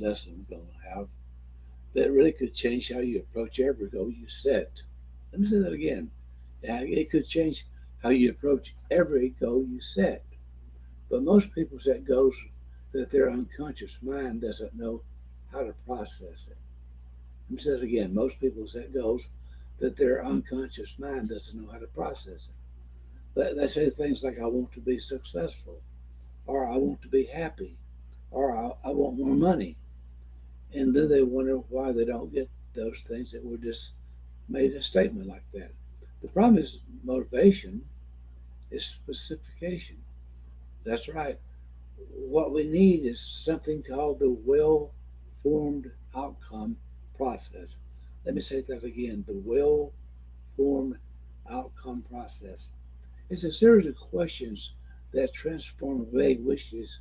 lesson we're going to have that really could change how you approach every goal you set. Let me say that again. Yeah, it could change how you approach every goal you set. But most people set goals that their unconscious mind doesn't know how to process it. Let me say it again. Most people set goals that their unconscious mind doesn't know how to process it. They say things like, I want to be successful, or I want to be happy, or I want more money. And then they wonder why they don't get those things that were just made a statement like that. The problem is motivation is specification. That's right. What we need is something called the well formed outcome process. Let me say that again, the well formed outcome process. It's a series of questions that transform vague wishes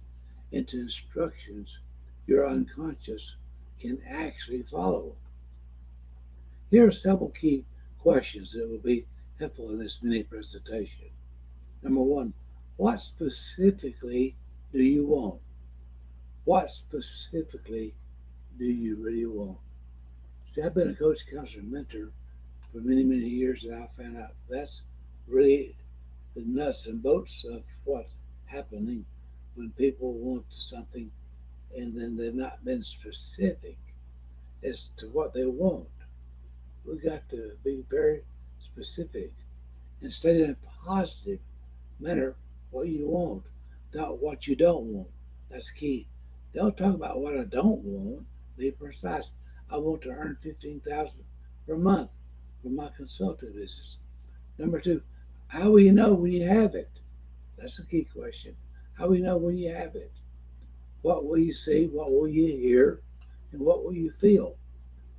into instructions your unconscious can actually follow. Here are several key questions that will be helpful in this mini presentation. Number one, what specifically do you want? What specifically do you really want? See, I've been a coach, counselor, mentor for many, many years, and I found out that's really the nuts and bolts of what's happening when people want something and then they're not been specific as to what they want. We got to be very specific and state in a positive manner what you want, not what you don't want. That's key. Don't talk about what I don't want. Be precise. I want to earn 15,000 per month from my consulting business. Number two, how will you know when you have it? That's a key question. How will you know when you have it? What will you see? What will you hear? And what will you feel?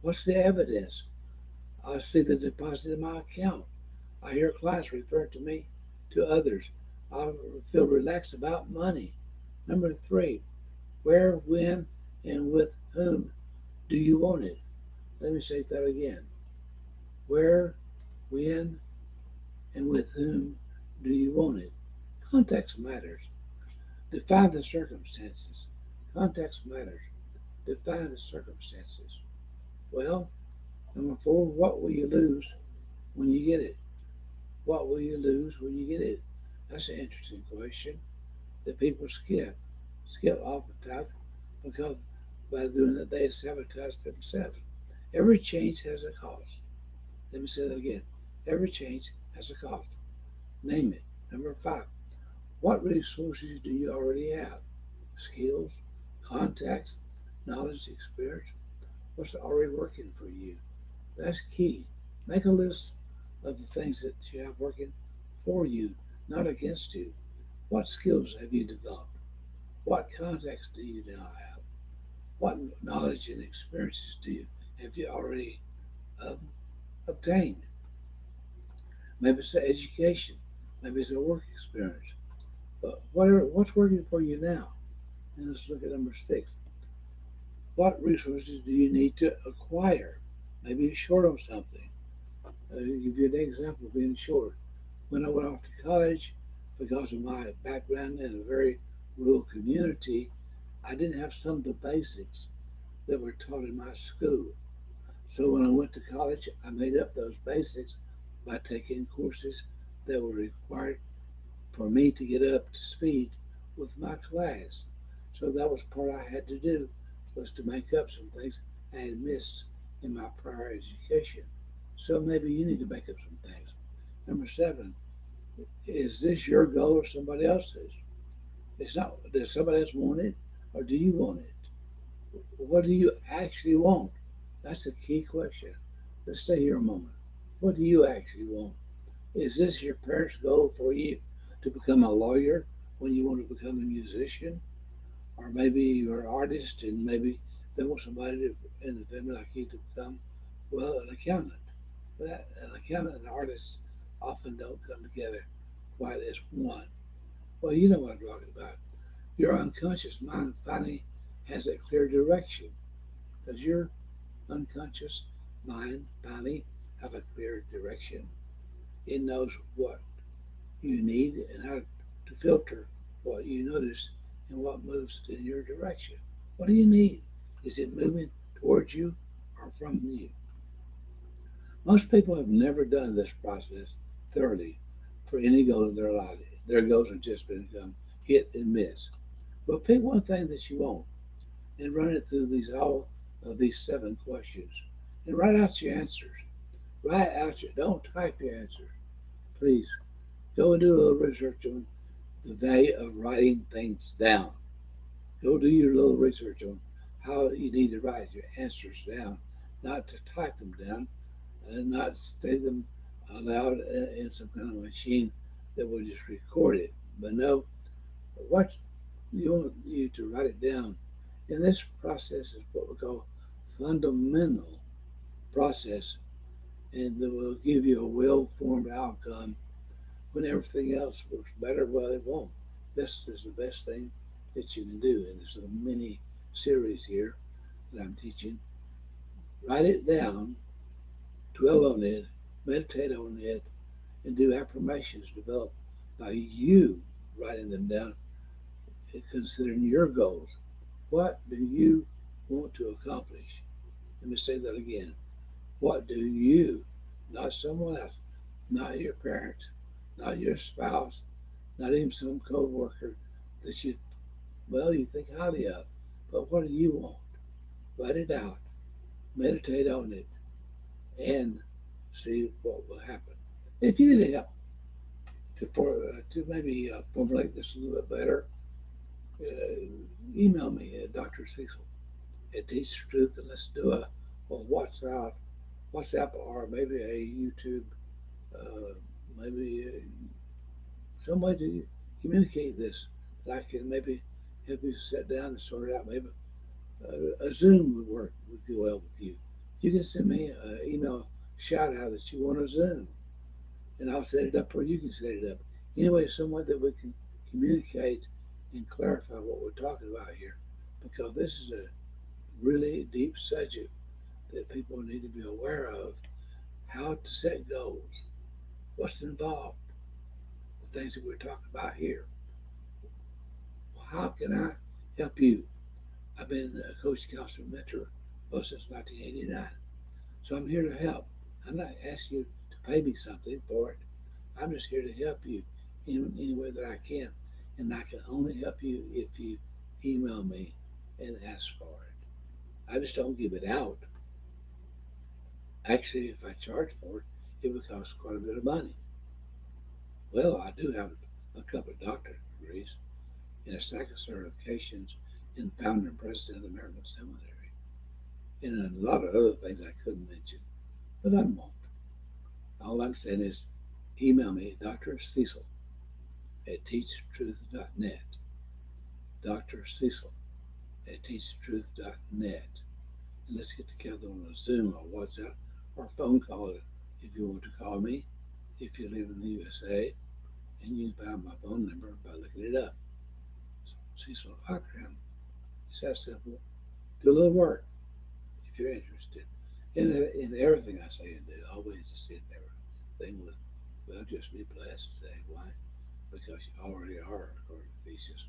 What's the evidence? I see the deposit in my account. I hear clients refer to me to others. I feel relaxed about money. Number three, where, when, and with whom do you want it? Let me say that again. Where, when, and with whom do you want it? Context matters. Define the circumstances. Context matters. Define the circumstances. Well, number four, what will you lose when you get it? What will you lose when you get it? That's an interesting question that people skip oftentimes because by doing that they sabotage themselves. Every change has a cost. Let me say that again. Every change has a cost. Name it. Number five, what resources do you already have? Skills, contacts, knowledge, experience. What's already working for you? That's key. Make a list of the things that you have working for you, not against you. What skills have you developed? What contacts do you now have? What knowledge and experiences do you have you already um, obtained? Maybe it's an education, maybe it's a work experience. But what's working for you now? And let's look at number six. What resources do you need to acquire? Maybe you're short on something. I'll give you an example of being short. When I went off to college, because of my background in a very rural community, I didn't have some of the basics that were taught in my school. So when I went to college, I made up those basics by taking courses that were required for me to get up to speed with my class. So that was part I had to do was to make up some things I had missed in my prior education. So maybe you need to make up some things. Number seven, is this your goal or somebody else's? It's not. Does somebody else want it, or do you want it? What do you actually want? That's a key question. Let's stay here a moment. What do you actually want? Is this your parents' goal for you to become a lawyer when you want to become a musician? Or maybe you're an artist and maybe they want somebody in the family like you to become, well, an accountant. That an accountant and an artist often don't come together quite as one. Well, you know what I'm talking about. Your unconscious mind finally has a clear direction. Does your unconscious mind finally have a clear direction? It knows what you need and how to filter what you notice and what moves in your direction. What do you need? Is it moving towards you or from you? Most people have never done this process thoroughly for any goal in their life. Their goals have just been hit and miss. But pick one thing that you want and run it through all of these 7 questions and write out your answers. Write out don't type your answer. Please go and do a little research on the value of writing things down. Go do your little research on how you need to write your answers down, not to type them down and not say them aloud in some kind of machine that will just record it. But no, what you want you to write it down. And this process is what we call fundamental process, and that will give you a well-formed outcome when everything else works better. Well, it won't. This is the best thing that you can do. And there's a mini series here that I'm teaching. Write it down, dwell on it, meditate on it, and do affirmations developed by you writing them down and considering your goals. What do you want to accomplish? Let me say that again. What do you, not someone else, not your parents, not your spouse, not even some coworker that you think highly of, but what do you want? Write it out, meditate on it, and see what will happen. If you need help to maybe formulate this a little bit better, uh, email me at Dr. Cecil at Teach the Truth, and let's do a WhatsApp, or maybe a YouTube, maybe some way to communicate this that I can maybe help you sit down and sort it out. Maybe a Zoom would work well with you. You can send me an email shout out that you want a Zoom, and I'll set it up, or you can set it up. Anyway, some way that we can communicate and clarify what we're talking about here, because this is a really deep subject that people need to be aware of. How to set goals, what's involved, the things that we're talking about here. How can I help you? I've been a coach, counselor, mentor since 1989. So I'm here to help. I'm not asking you to pay me something for it. I'm just here to help you in any way that I can. And I can only help you if you email me and ask for it. I just don't give it out. Actually, if I charge for it, it would cost quite a bit of money. Well, I do have a couple of doctorate degrees and a stack of certifications in founder and president of the American Seminary, and a lot of other things I couldn't mention, but I won't. All I'm saying is email me at Dr. Cecil at teachtruth.net. Dr. Cecil at teachtruth.net. And let's get together on a Zoom or WhatsApp or phone call if you want to call me, if you live in the USA. And you can find my phone number by looking it up. Cecil Cochran. It's that simple. Do a little work if you're interested. In everything I say and do, always sit in everything with, well, just be blessed today. Why? Because you already are, according to Ephesians